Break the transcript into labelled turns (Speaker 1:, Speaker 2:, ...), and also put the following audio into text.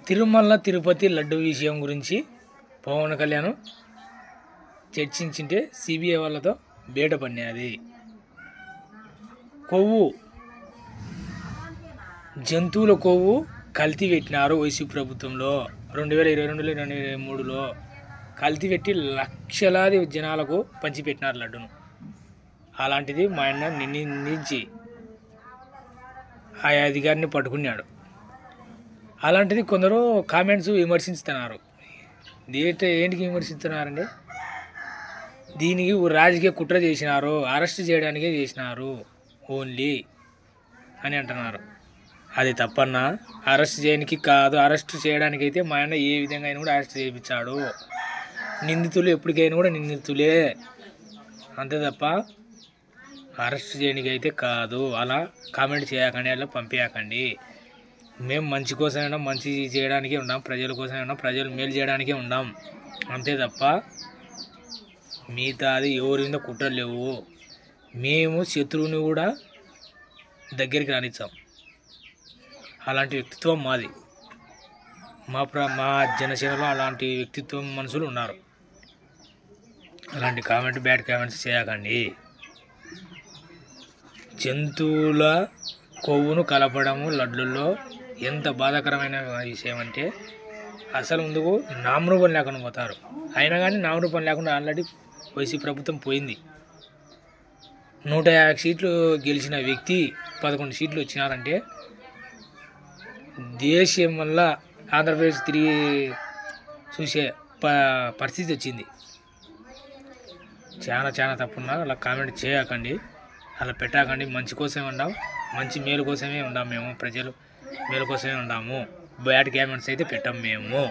Speaker 1: తిరుమల తిరుపతి లడ్డు విషయం గురించి పవన్ కళ్యాణ్ చర్చించింటే సిబిఐ వాళ్ళతో బేట పడినది. కొవ్వు జంతువుల కొవ్వు కల్తీ పెట్టినారు వైసీపీ ప్రభుత్వంలో 2022-2023లో కల్తీ పెట్టి లక్షలాది జనాలకు పంచిపెట్టినారు లడ్డును. అలాంటిది మా ఆయన నిందించి ఆ అధికారిని పట్టుకున్నాడు. అలాంటిది కొందరు కామెంట్స్ విమర్శిస్తున్నారు. ఏంటికి విమర్శిస్తున్నారండి? దీనికి రాజకీయ కుట్ర చేసినారు, అరెస్ట్ చేయడానికే చేసినారు ఓన్లీ అని అంటున్నారు. అది తప్పన్నా? అరెస్ట్ చేయడానికి కాదు, అరెస్ట్ చేయడానికైతే మా ఆయన ఏ విధంగా అయినా కూడా అరెస్ట్ చేయించాడు. నిందితులు ఎప్పటికైనా కూడా నిందితులే, అంతే తప్ప అరెస్ట్ చేయడానికి అయితే కాదు. అలా కామెంట్ చేయకండి, అలా పంపించకండి. మేము మంచి కోసమైనా మంచి చేయడానికే ఉన్నాం, ప్రజల కోసమైనా ప్రజలు మేలు చేయడానికే ఉన్నాం, అంతే తప్ప మిగతాది ఎవరి మీద కుట్రలు లేవు. మేము శత్రువుని కూడా దగ్గరికి రానిచ్చాం. అలాంటి వ్యక్తిత్వం మాది. మా జనసేనలో అలాంటి వ్యక్తిత్వం మనుషులు ఉన్నారు. అలాంటి బ్యాడ్ కామెంట్స్ చేయకండి. జంతువుల కొవ్వును కలపడము లడ్డుల్లో ఎంత బాధాకరమైన విషయం అంటే, అసలు ముందుకు నామరూపం లేకుండా పోతారు. అయినా కానీ నామరూపం లేకుండా ఆల్రెడీ వైసీపీ ప్రభుత్వం పోయింది. 150 సీట్లు గెలిచిన వ్యక్తి 11 సీట్లు వచ్చినారంటే దేశం వల్ల ఆంధ్రప్రదేశ్ తిరిగి చూసే పరిస్థితి వచ్చింది. చాలా తప్పున్నా అలా కామెంట్ చేయకండి, అలా పెట్టకండి. మంచి కోసమే ఉన్నాం, మంచి మేలు కోసమే ఉన్నాం. మేము ప్రజలు మేలు కోసమే ఉన్నాము. బ్యాడ్ కామెంట్స్ అయితే పెట్టాం మేము.